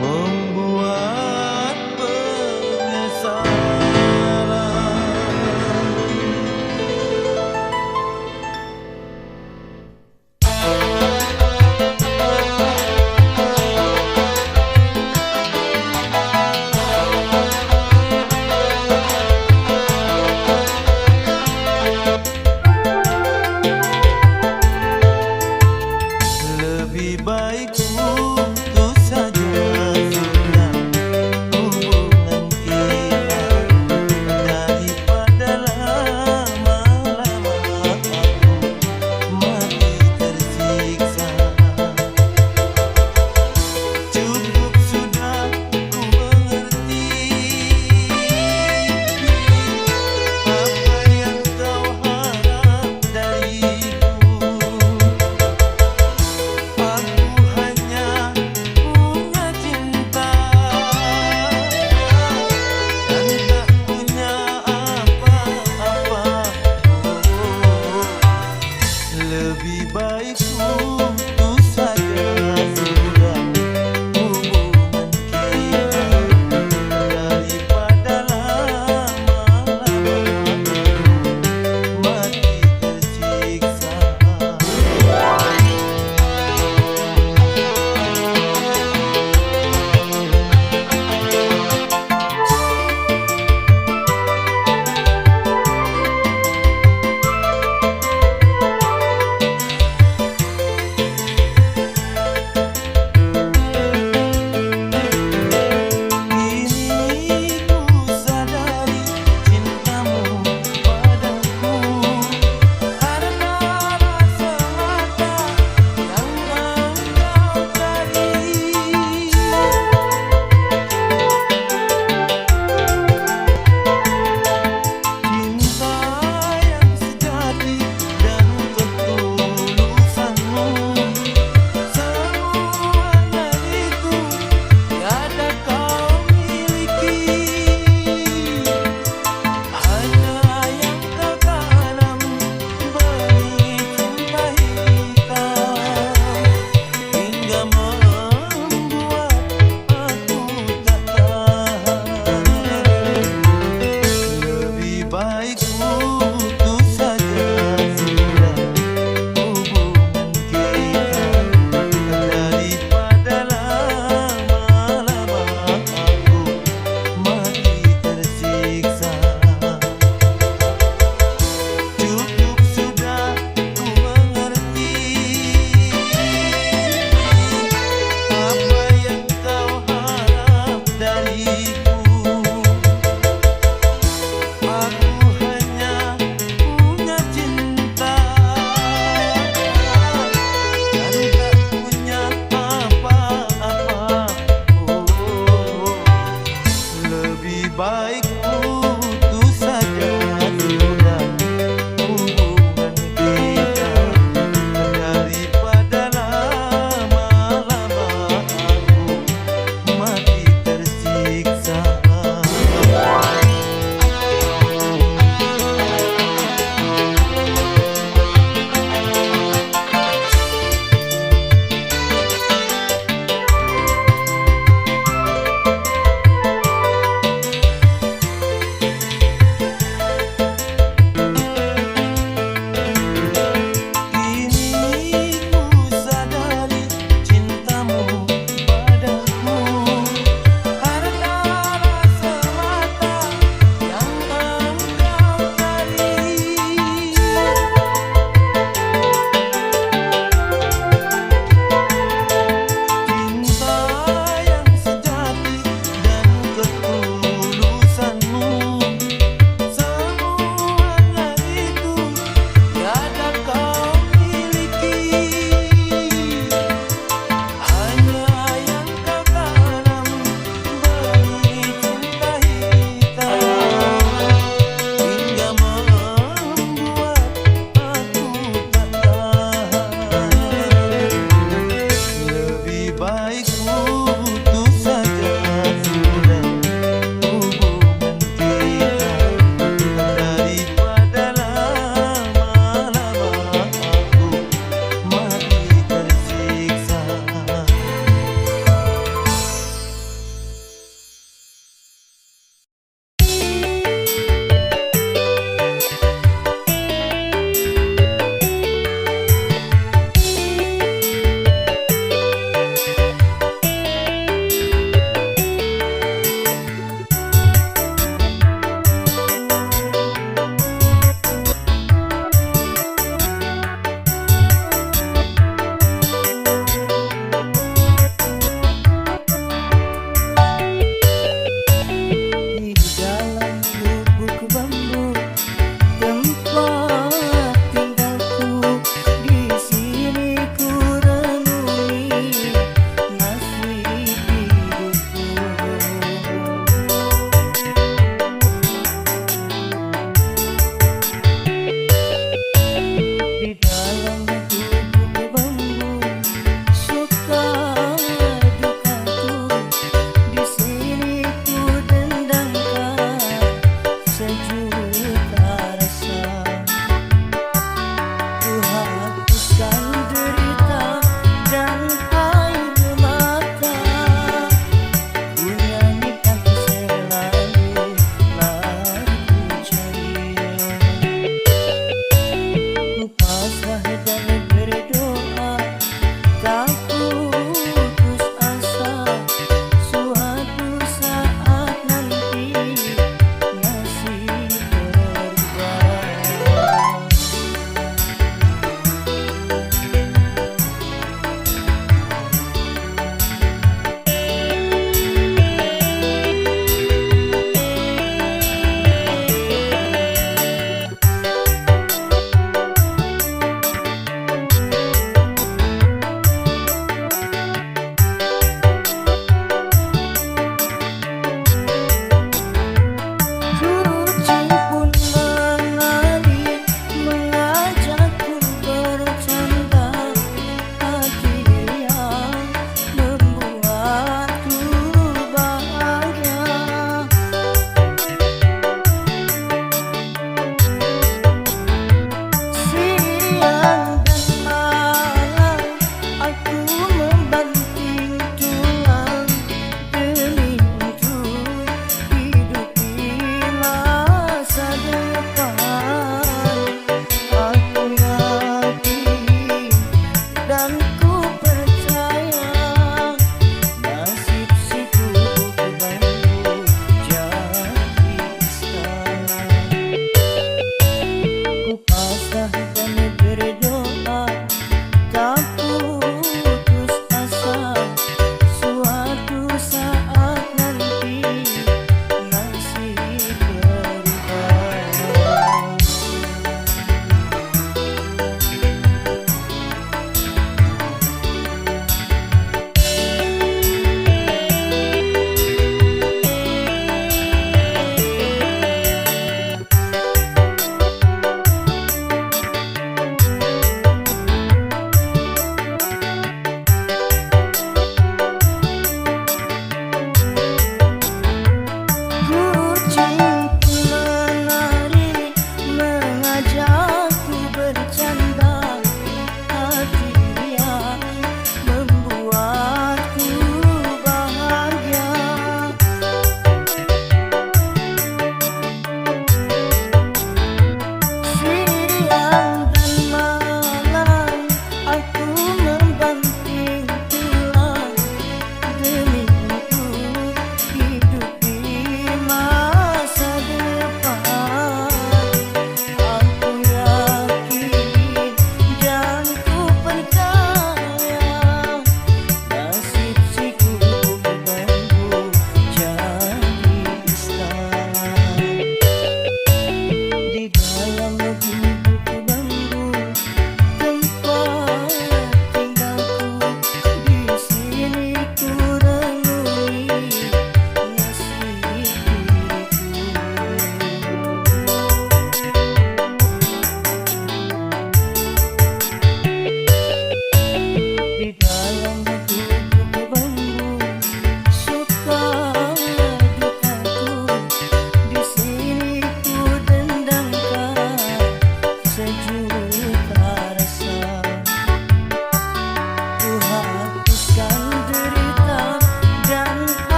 membuat penyesalan. Lebih baik putus saja.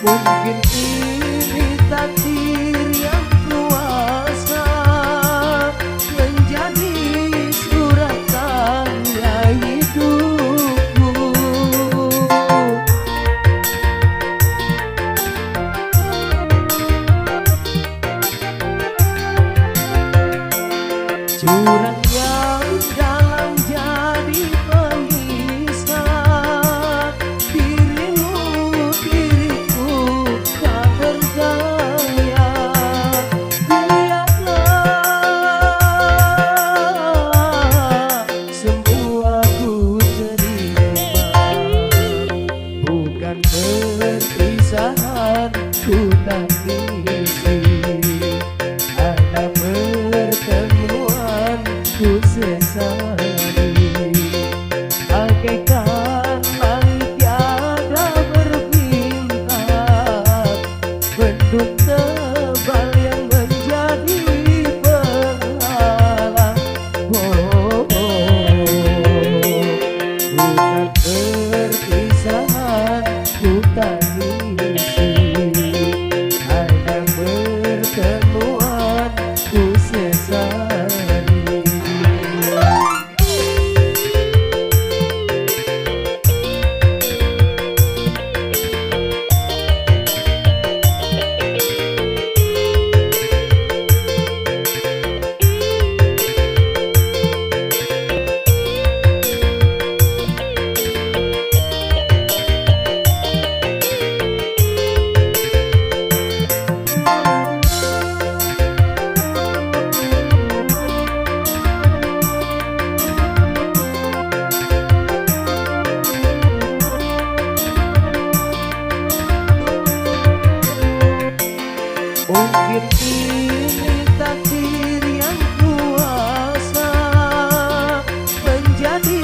Mungkin ini takdir yang kuasa menjadi surat tanda hidupku. Jurang yang dalam jadi pemisah dirimu, diriku tak berdaya. Biarlah semua ku terima, bukan perpisahan ku tangisi, ada pertemuan ku sesali. Bagaikan langit tiada berbintang, bendung tebal yang menjadi penghalang. Bukan perpisahan ku tangisi, hanya pertemuan ku sesali. Mungkin ini takdir yang kuasa menjadi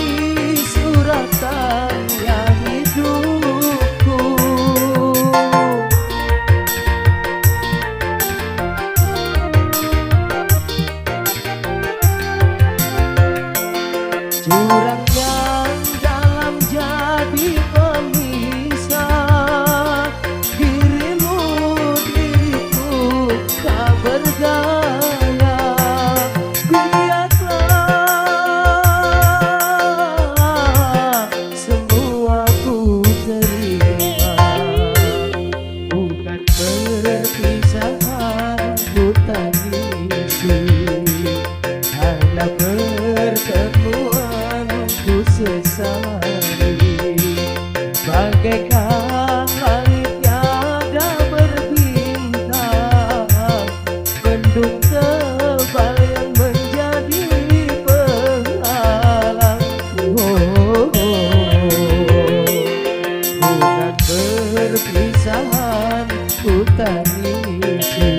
suratan yang hidupku. Jurang yang dalam jadi pemisah dirimu, diriku tak berdaya. Biarlah semua ku terima, bukan perpisahan ku tangisi, hanya pertemuan ku sesali. Bagaikan langit tiada berbintang, bendung tebal yang menjadi penghalang. Bukan perpisahan ku tangisi,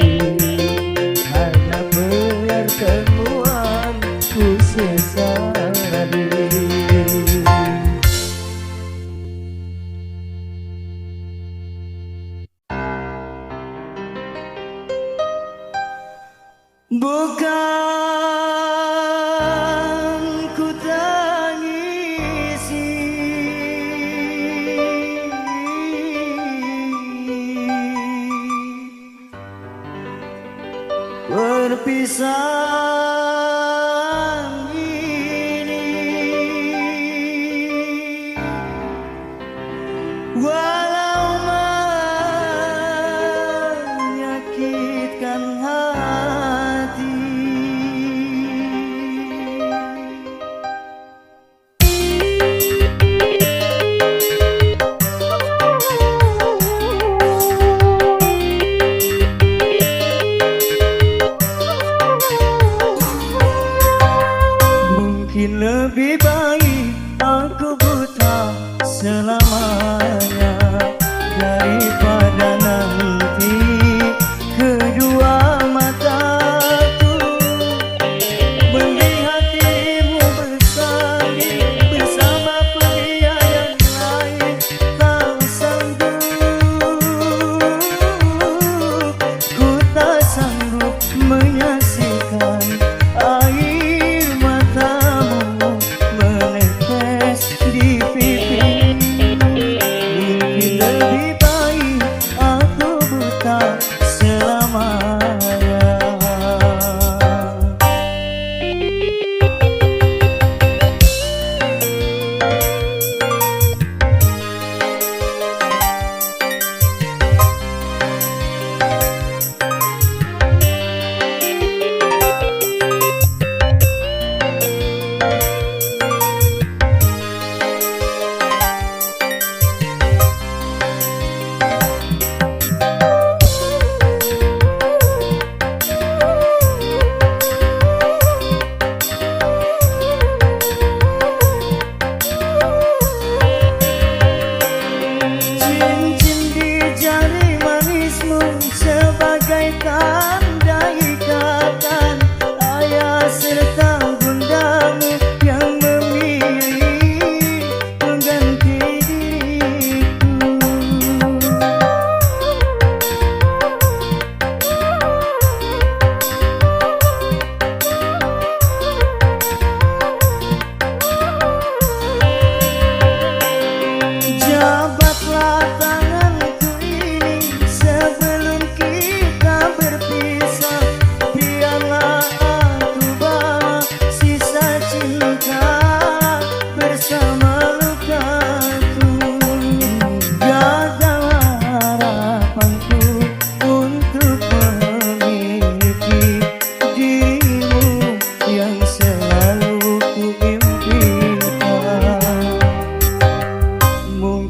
hanya pertemuan ku sesali. Bukan ku tangisi perpisahan ini, walau menyakitkan hati. Mungkin lebih baik aku buta selamanya.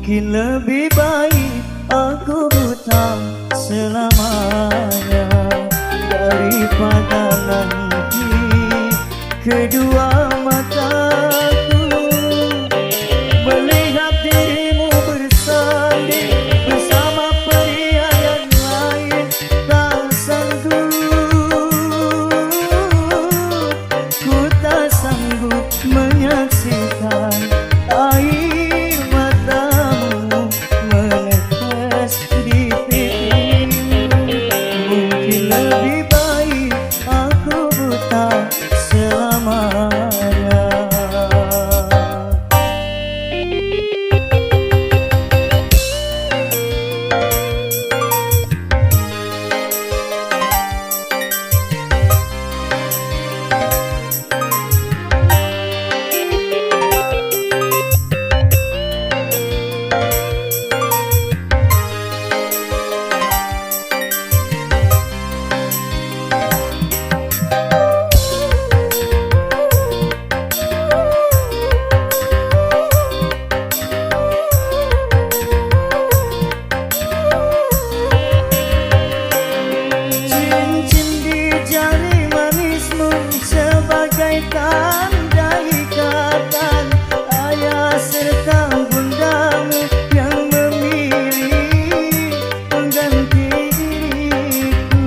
Mungkin lebih baik aku buta selamanya daripada nanti kedua mataku melihat dirimu bersanding bersama pria yang lain. Tak sanggup, ku tak sanggup menyaksikan air matamu menetes di pipimu. Mungkin lebih baik aku buta selamanya. Tanda ikatan ayah serta bundamu yang memilih pengganti diriku.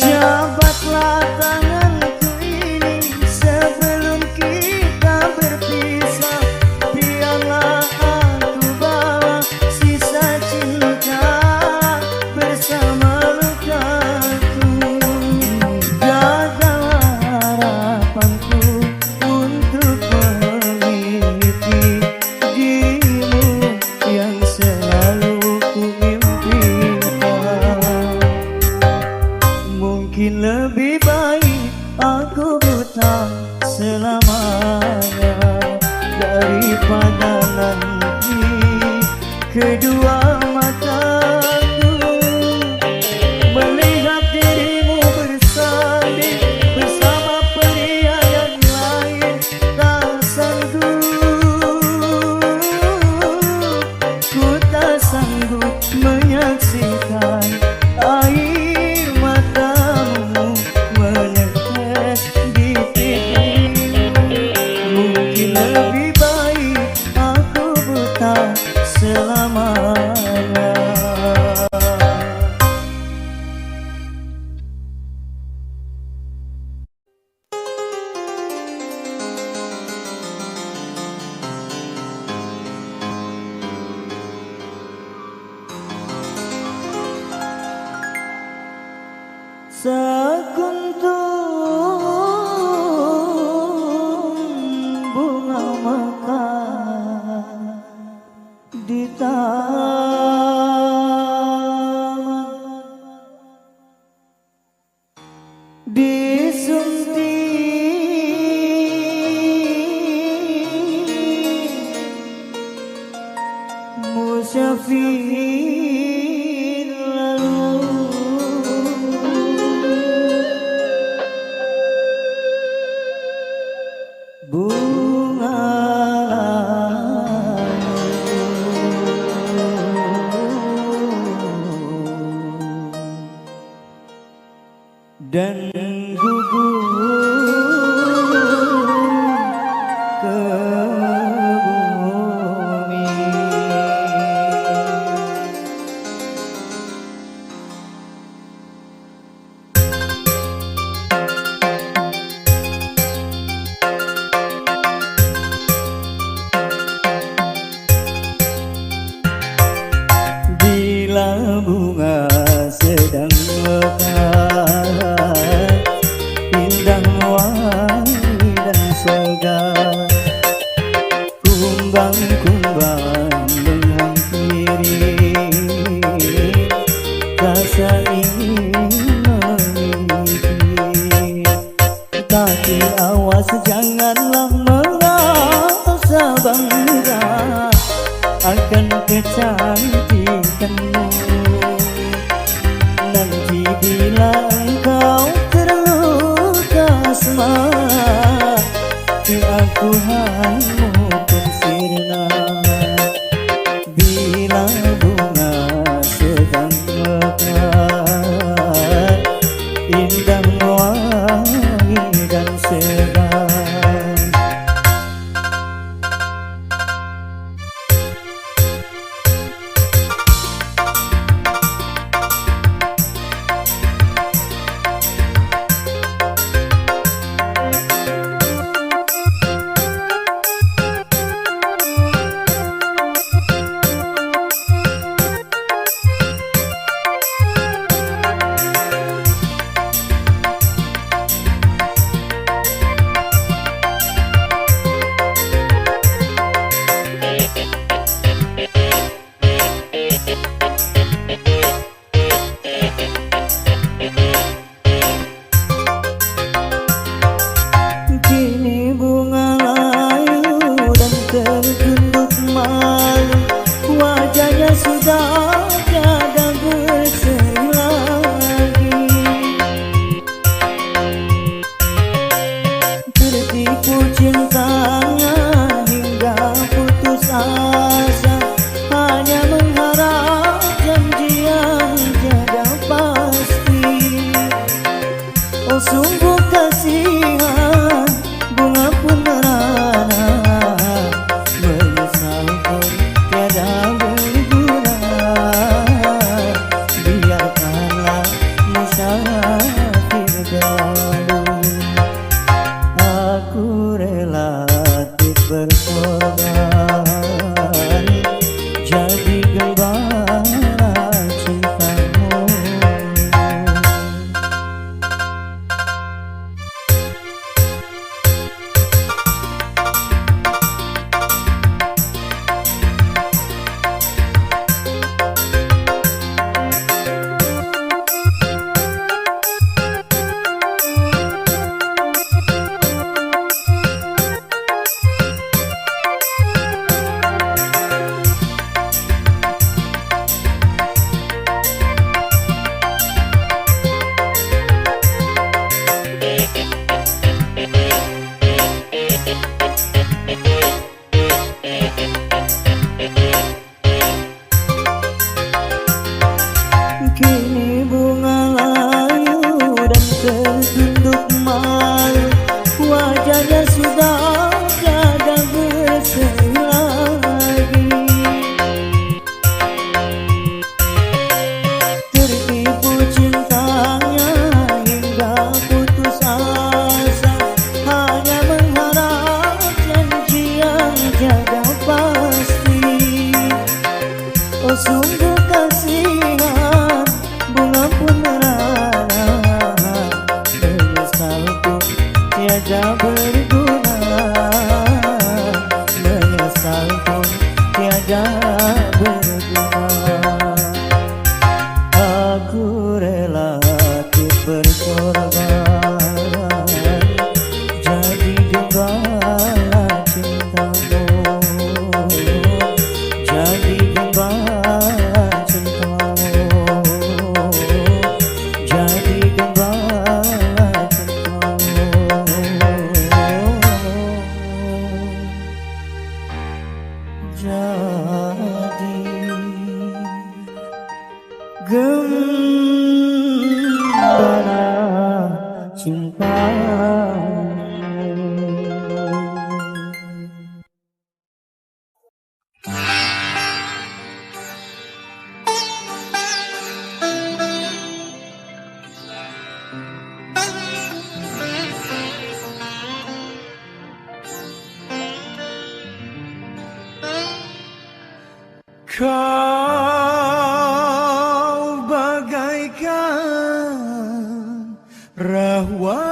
Jabatlah tanganku ini sebelum kita berpisah. Biarlah aku bawa sisa cinta bersama lukaku. Jagalah harapanku untuk memiliki dirimu yang selalu ku impikan. Mungkin lebih baik aku buta selamanya daripada nanti kedua mataku melihat dirimu bersanding bersama pria yang lain. Tak sanggup, ku tak sanggup menyaksikan air matamu menetes di pipimu. Mungkin lebih baik aku buta selamanya. Sekuntum bunga mekar di taman, disuntik musyafir lalu. Bunga dan gugur ke bumi. Bila bunga sedang mekar, indah wangi dan segar, kumbang-kumbang menghampiri, rasa ingin memiliki. Tapi awas janganlah merasa bangga akan kecantikan Gembala cinta. Kau bagaikan rahwana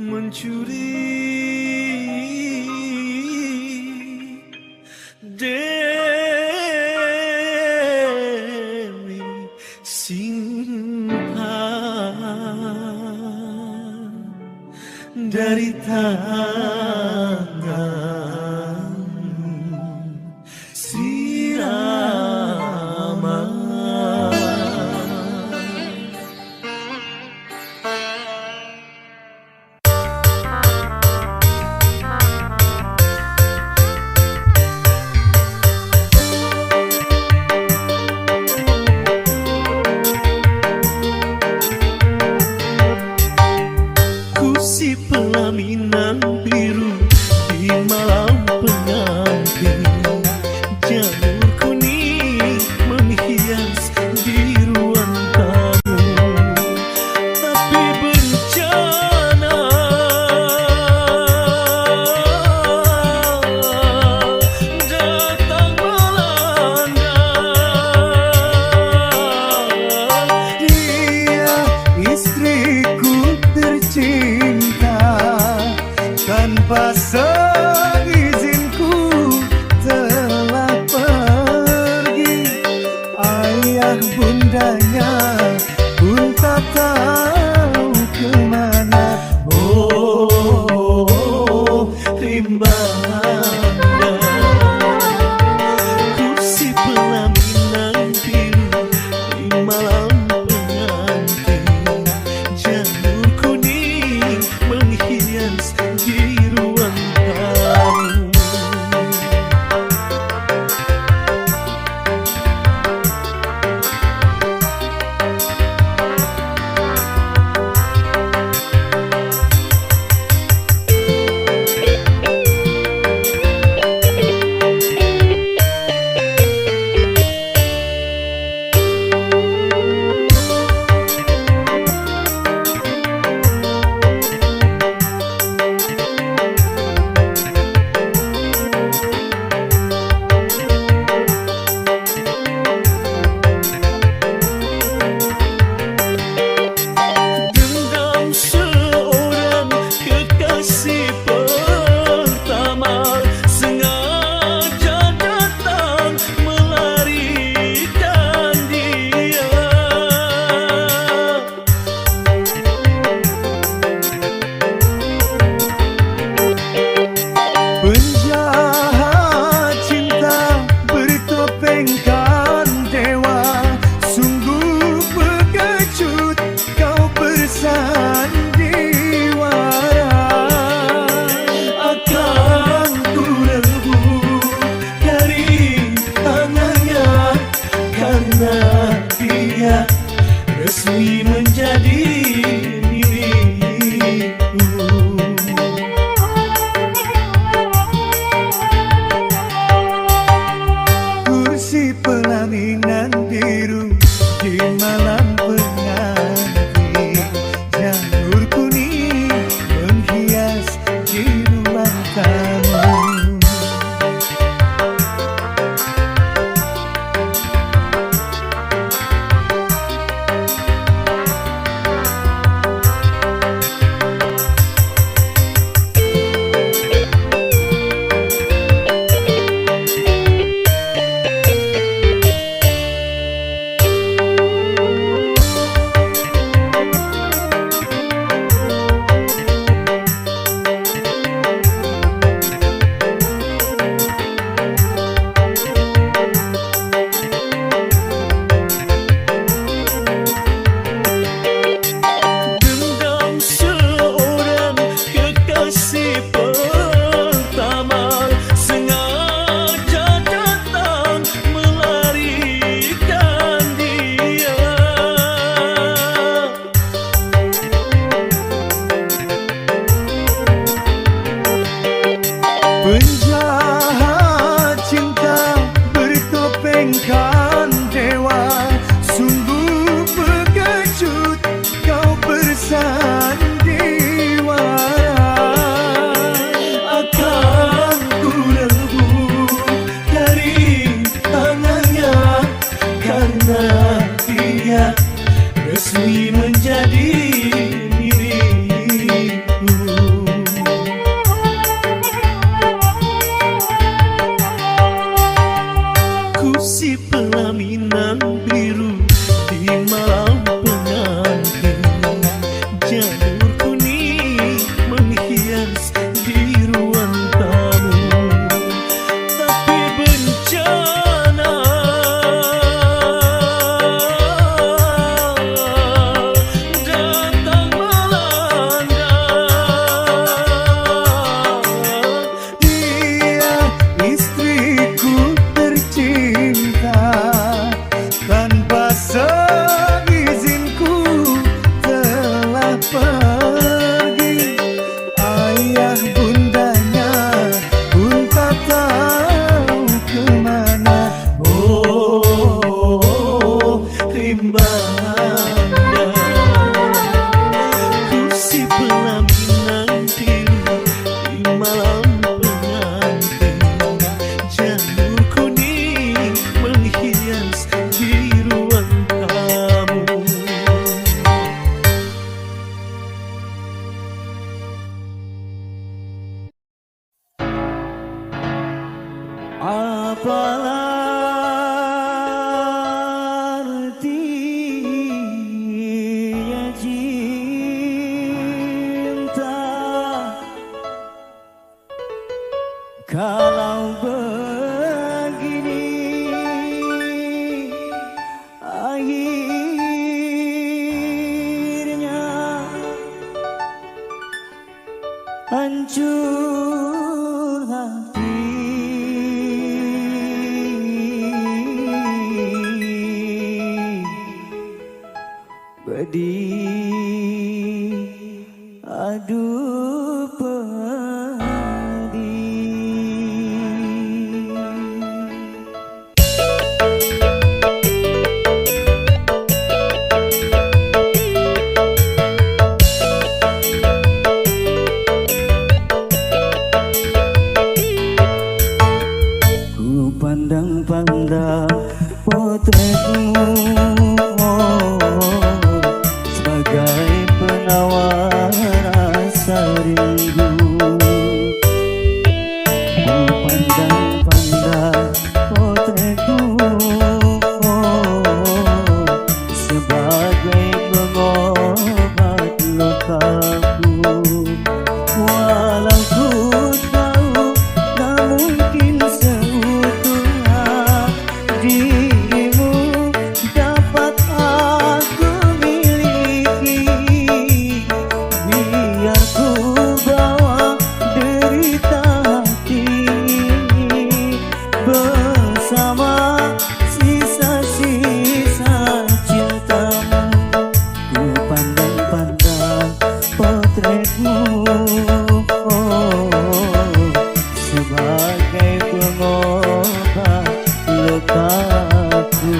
mencuri Dewi simpan dari tangan siraman. Ku si pelaminan biru Apalah artinya cinta kalau begini akhirnya hancur hati. Pedih, aduh pedih. Ku pandang-pandang potretmu sebagai penawar rasa rindu. Ku pandang-pandang potretmu sebagai pengobat lukaku. Walau ku tahu tak mungkin seutuhnya dirimu dapat aku miliki. Biar ku bawa derita hati bersama sisa-sisa cintamu. Ku pandang-pandang potretmu sebagai pengobat lukaku.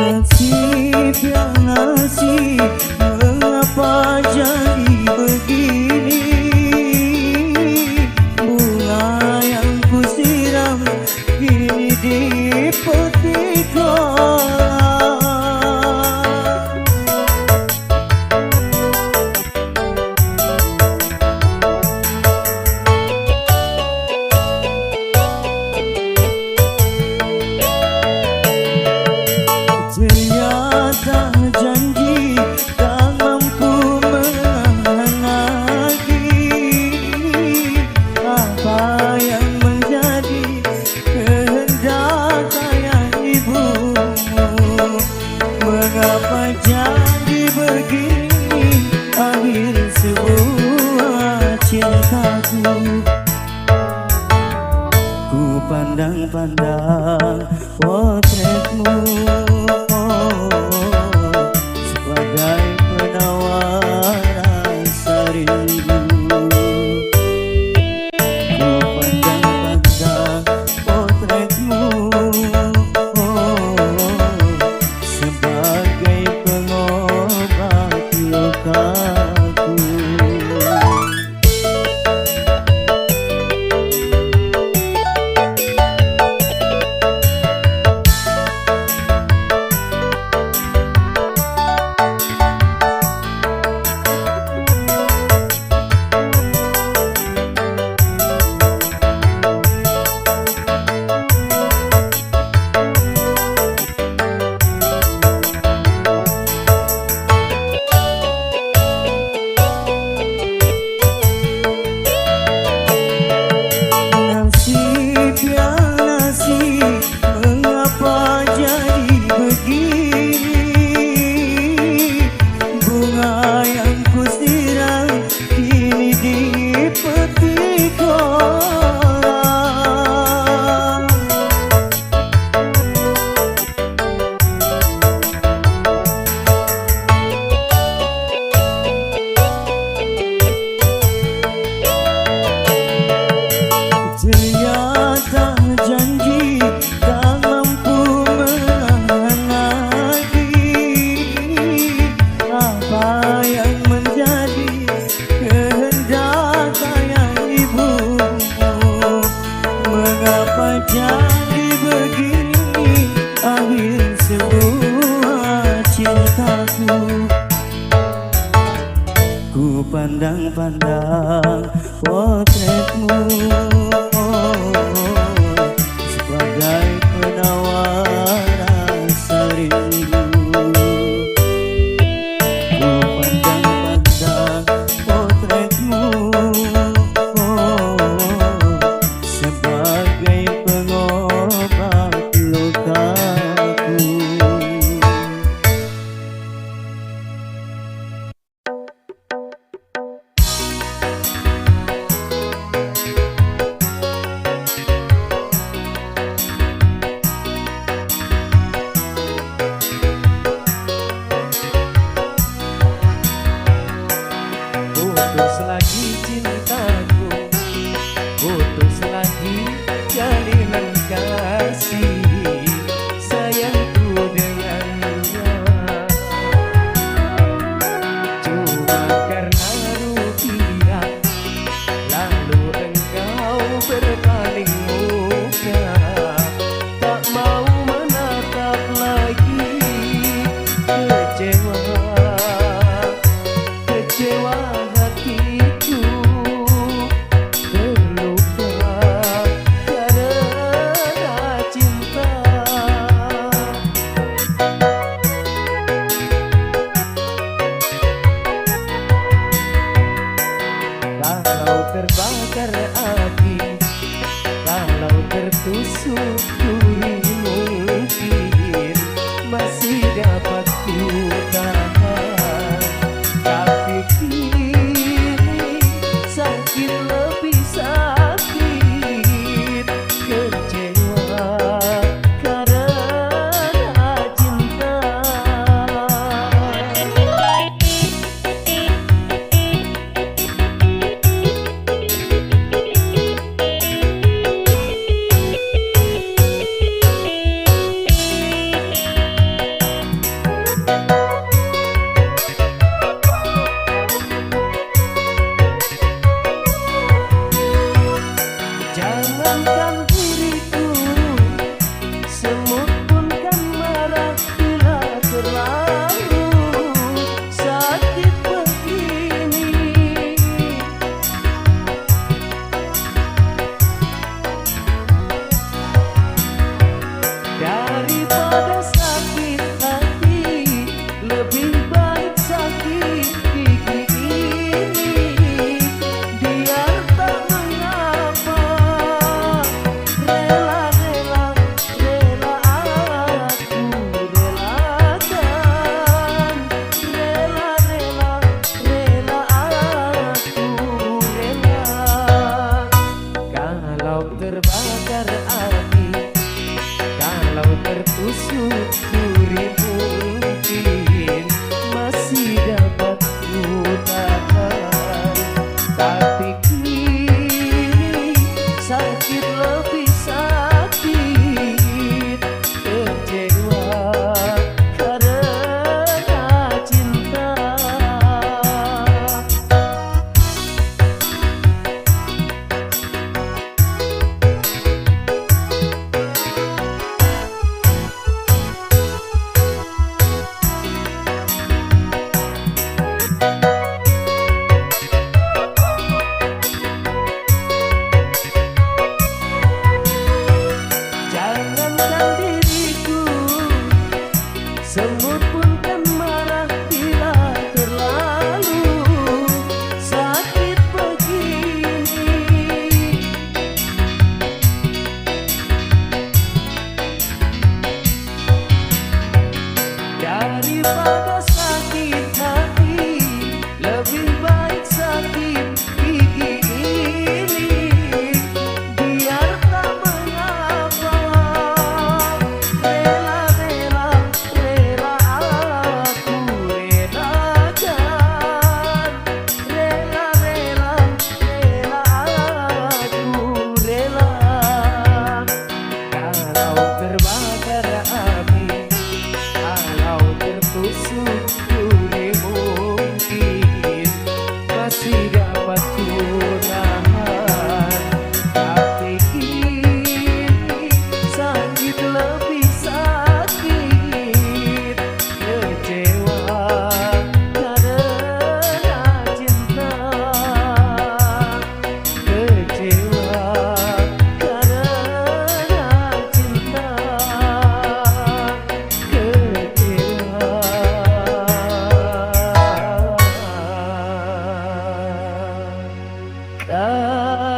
Nasib ya nasib, mengapa jadi begini? Bunga yang kusiram kini dipetik orang. Ternyata janji tak mampu menahan lagi apa yang menjadi kehendak ayah ibumu. Mengapa jadi begini akhir sebuah cintaku? Ku pandang-pandang potretmu sebagai penawar rasa rindu. Ku pandang-pandang potretmu sebagai pengobat lukaku. jadi begini akhir semua cintaku. Ku pandang-pandang potretmu sebagai penawar rasa rindu. Ku pandang-pandang potretmu sebagai pengobat lukaku. Putus lagi cintaku, putus lagi jalinan kasih sayangku dengannya. Cuma karena rupiah, lalu engkau berpaling muka, tak mau menatap lagi. Kecewa, kecewa hatiku, terluka karena cinta. Kalau terbakar api, kalau tertusuk duri, mungkin masih dapat ku tahan. Tapi kini sakit lebih sakit, kecewa karena cinta. Jangankan diriku, semut pun kan marah bila terlalu sakit begini. Daripada sakit hati, lebih baik sakit gigi ini. Biar tak mengapa, rela-rela, rela aku relakan. Rela-rela, rela aku rela. Kalau terbakar api, kalau tertusuk duri, mungkin masih dapat ku tahan. Tapi kini sakit lebih sakit, kecewa karena cinta.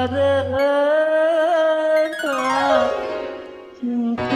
karena cinta.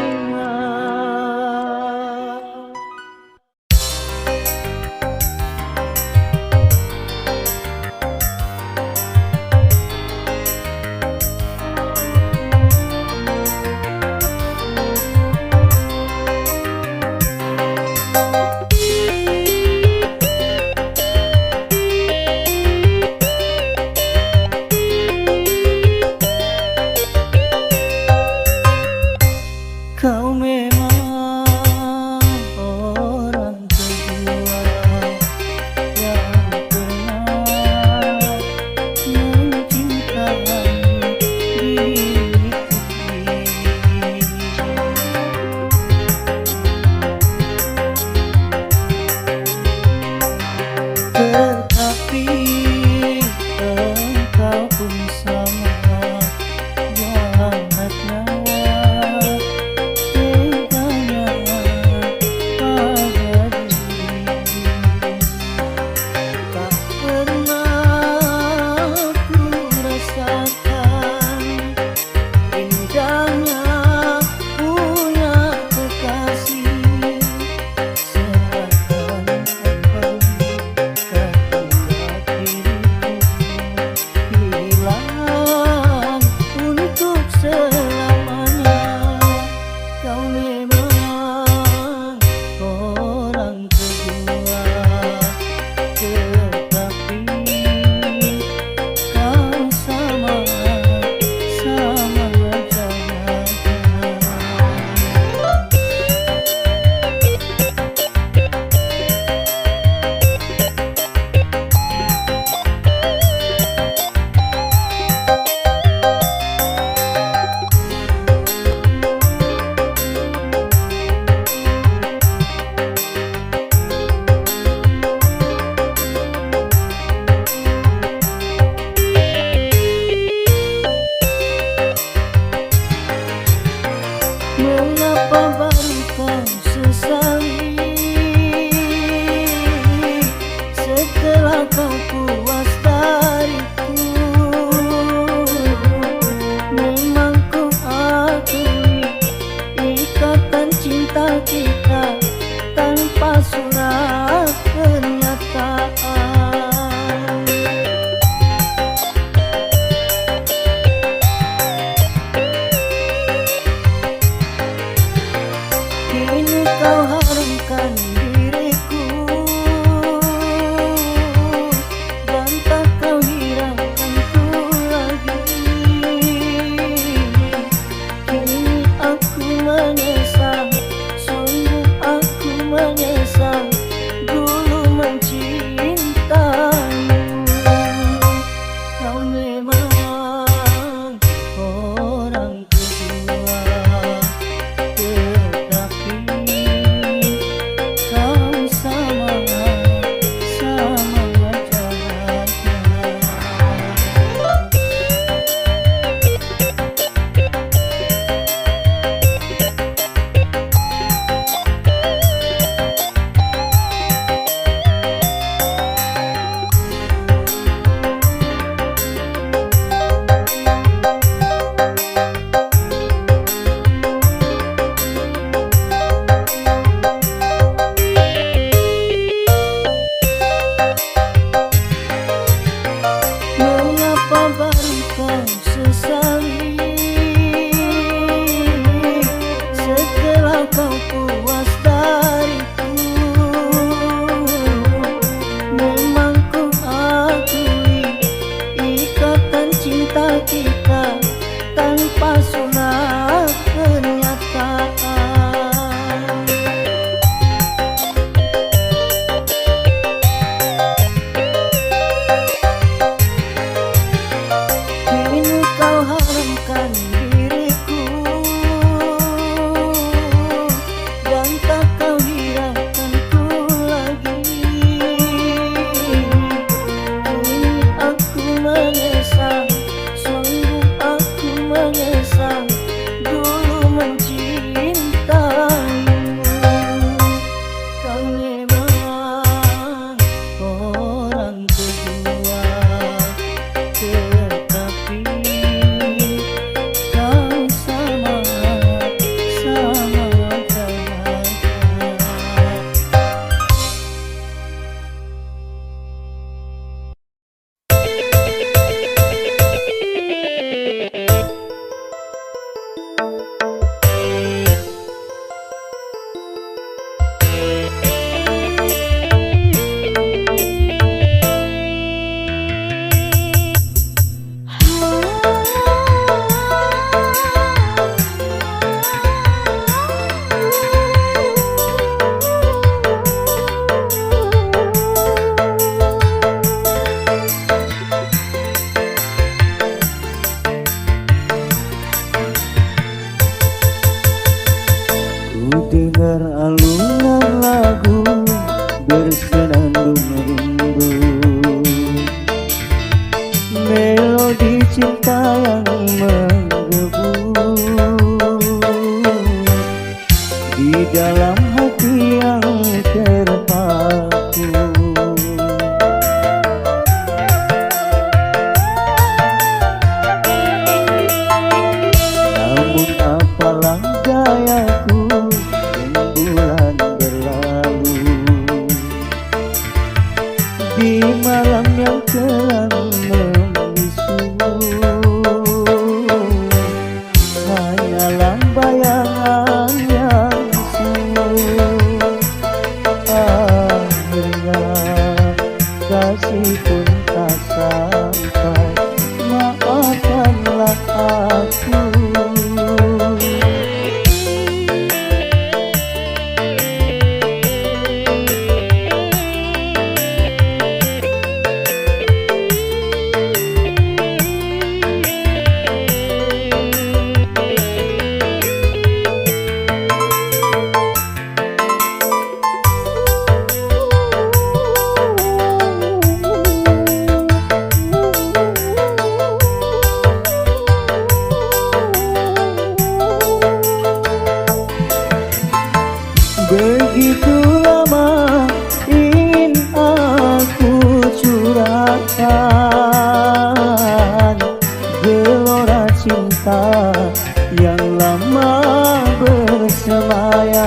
dengar alunan lagu bersenandung rindu, melodi cinta yang menggebu di dalam hati yang terpaku. Namun apalah dayaku, rembulan berlalu di malam yang kelam membisu. Hanyalah bayangan yang semu. Akhirnya kasih pun tak sampai, maafkanlah aku. Begitu lama ingin aku curahkan gelora cinta yang lama bersemayam.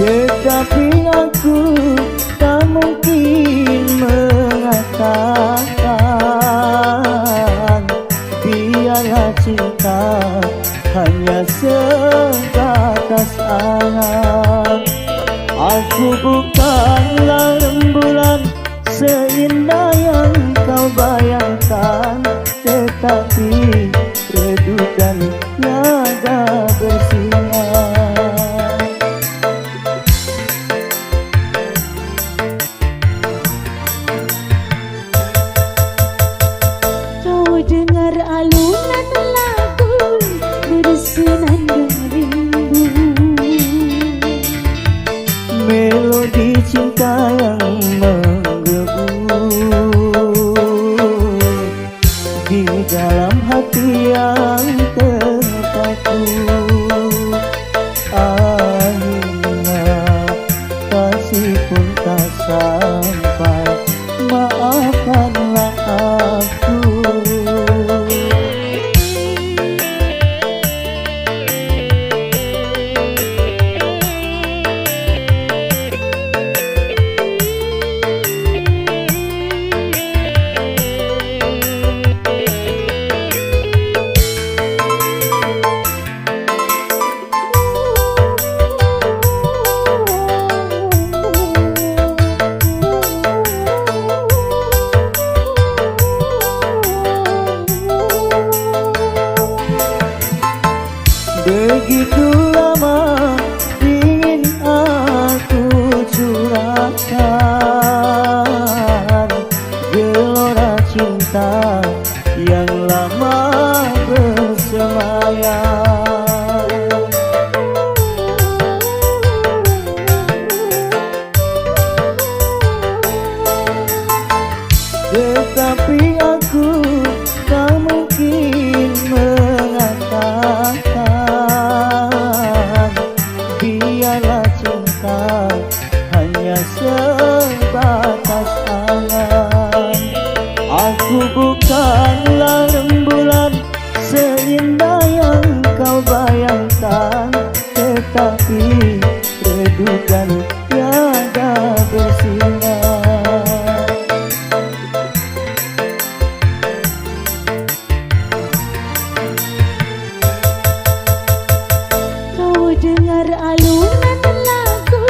Tetapi aku tak mungkin mengatakan biarlah cinta hanya sebatas angan. Aku bukanlah rembulan seindah yang kau bayangkan, tetapi redup dan tiada bersinar. Dengar alunan lagu bersenandung rindu, melodi cinta yang menggebu di dalam hati yang terpaku. Akhirnya kasih pun tak sampai, maafkanlah aku. Begitu lama ingin aku curahkan gelora cinta yang lama bersemayam. Tetapi aku tak mungkin mengatakan biarlah cinta hanya sebatas angan. Aku bukanlah rembulan seindah yang kau bayangkan, tetapi redup dan tiada bersinar. dengar alunan lagu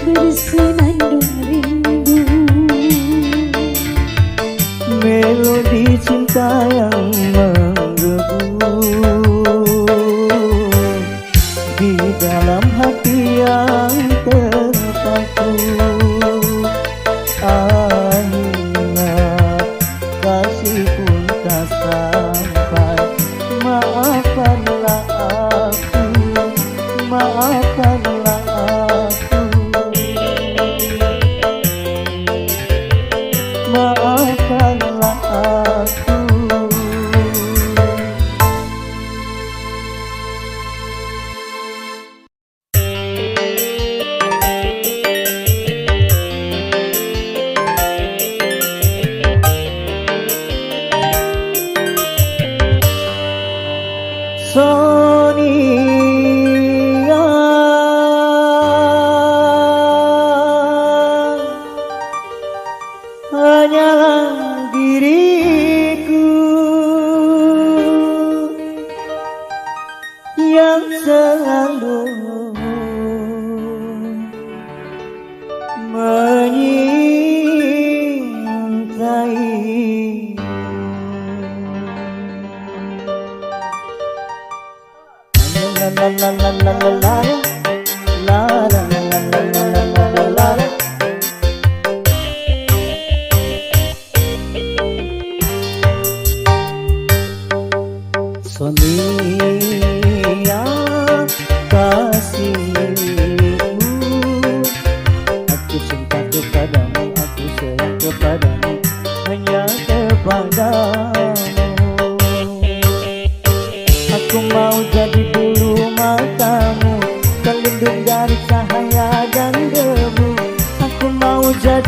bersenandung rindu, melodi cinta yang menggebu di dalam hati yang terpaku. Akhirnya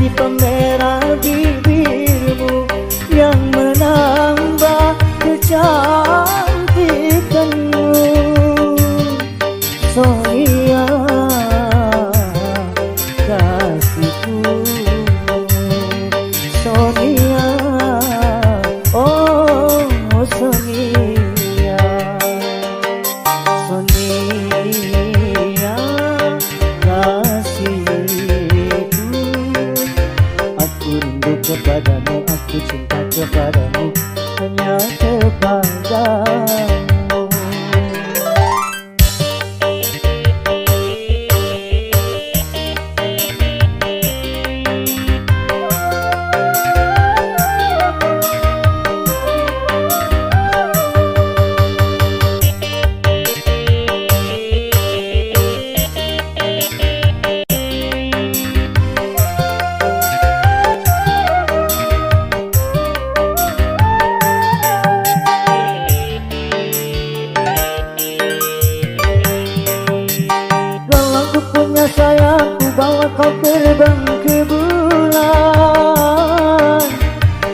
jadi pemerah bibirmu yang menambah kecantikanmu. Sonia kasihku, Sonia, oh Sonia, Sonia kasihku. Aku rindu kepadamu, aku cinta kepadamu, hanya kepadamu. Sayang, ku bawa kau terbang ke bulan.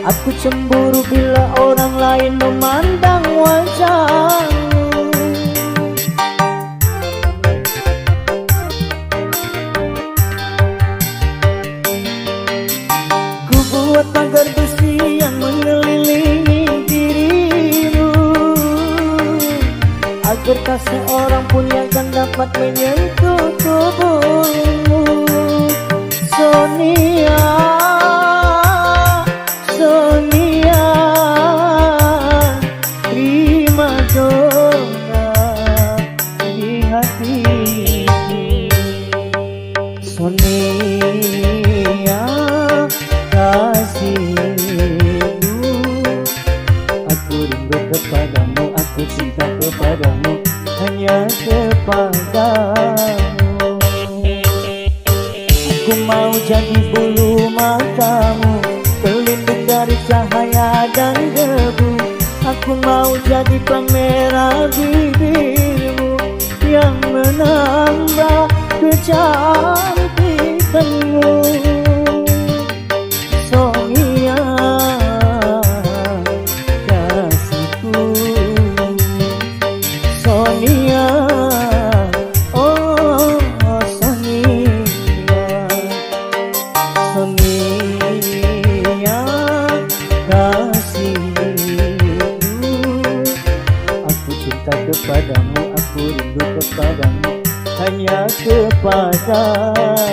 Aku cemburu bila orang lain memandang wajahmu. Ku buat pagar besi yang mengelilingi dirimu, agar tak seorang pun yang akan dapat menyentuh tubuhmu. Sonia, Sonia, prima donna di hatiku. Sonia kasihku, aku rindu kepadamu, aku cinta kepadamu, hanya kepadamu. Aku mau jadi bulu matamu, pelindung dari cahaya dan debu. Aku mau jadi pemerah bibirmu yang menambah kecantikanmu. Sonia kasihku, Sonia, oh Sonia, Sonia kasihku. Aku cinta kepadamu, aku rindu kepadamu, hanya kepadamu.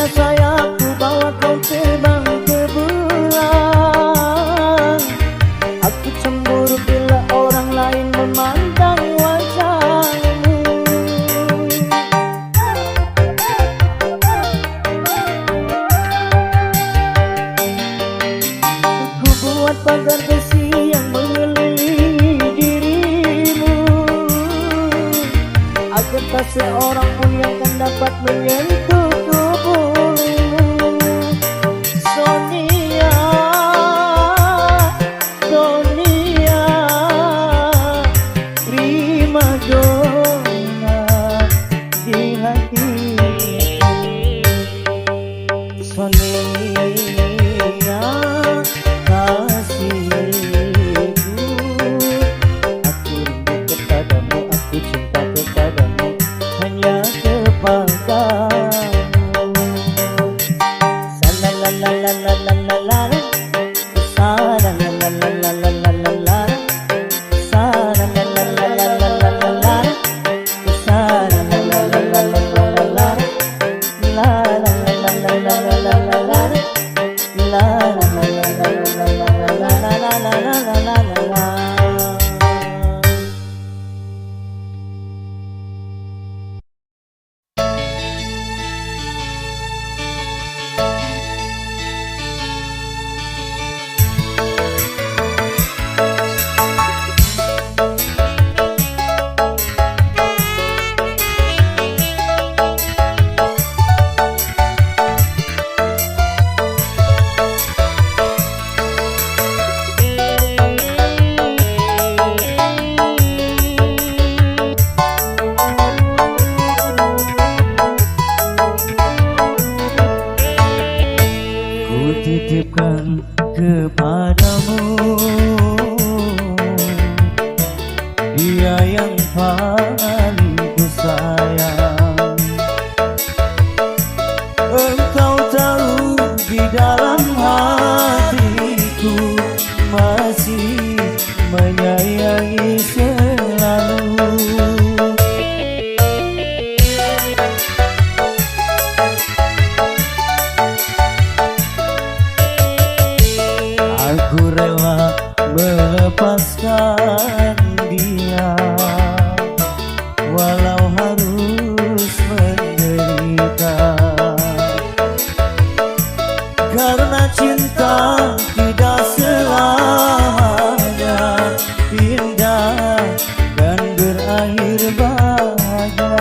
Sayang, ku bawa kau terbang ke bulan. Aku cemburu bila orang lain memandang wajahmu. Ku buat pagar besi yang mengelilingi dirimu, agar tak seorang pun yang akan dapat menyentuh. Sonia, Sonia, prima donna di hatiku. Sonia kasihku, aku rindu kepadamu, aku cinta kepadamu, hanya kepadamu. La la la la la la la, sa la la la la la la la la la, sa la la la la la la la la la, sa la la la la la la la la. berbahagia.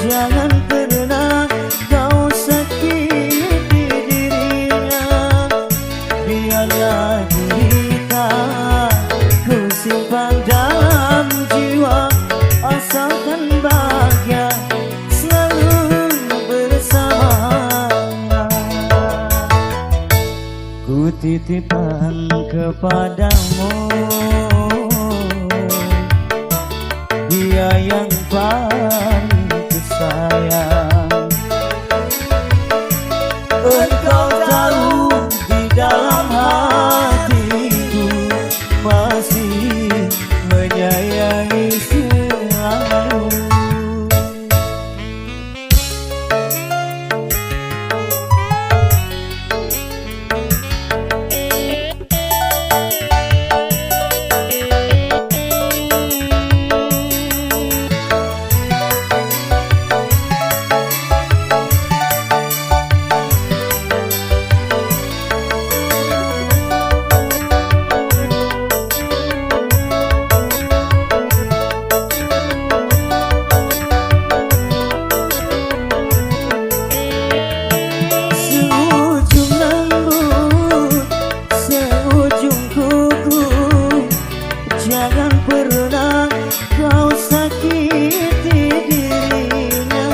Jangan pernah kau sakiti dirinya. Biarlah derita ku simpan dalam jiwa, asalkan bahagia selalu bersamanya. Ku titipkan kepadamu dia yang paling sayang. Engkau tahu di dalam hatiku masih menyayangi selalu. Jangan pernah kau sakiti dirinya.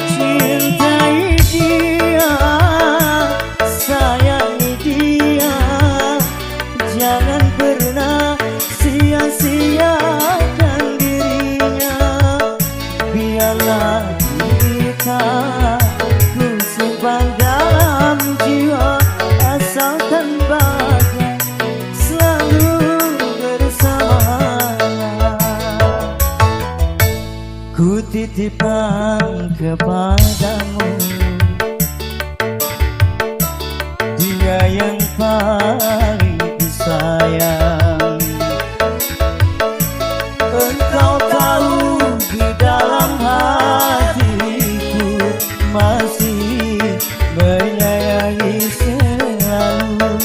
Cintai dia, sayangi dia, jangan pernah sia-siakan dirinya. Biarlah kita dalam jiwa, asalkan bahagia selalu bersamanya. Ku titipkan kepadamu dia yang paling disayang. Engkau tahu di dalam hatiku masih menyayangi selalu,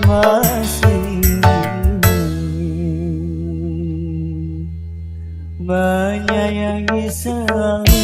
masih menyayangi selalu.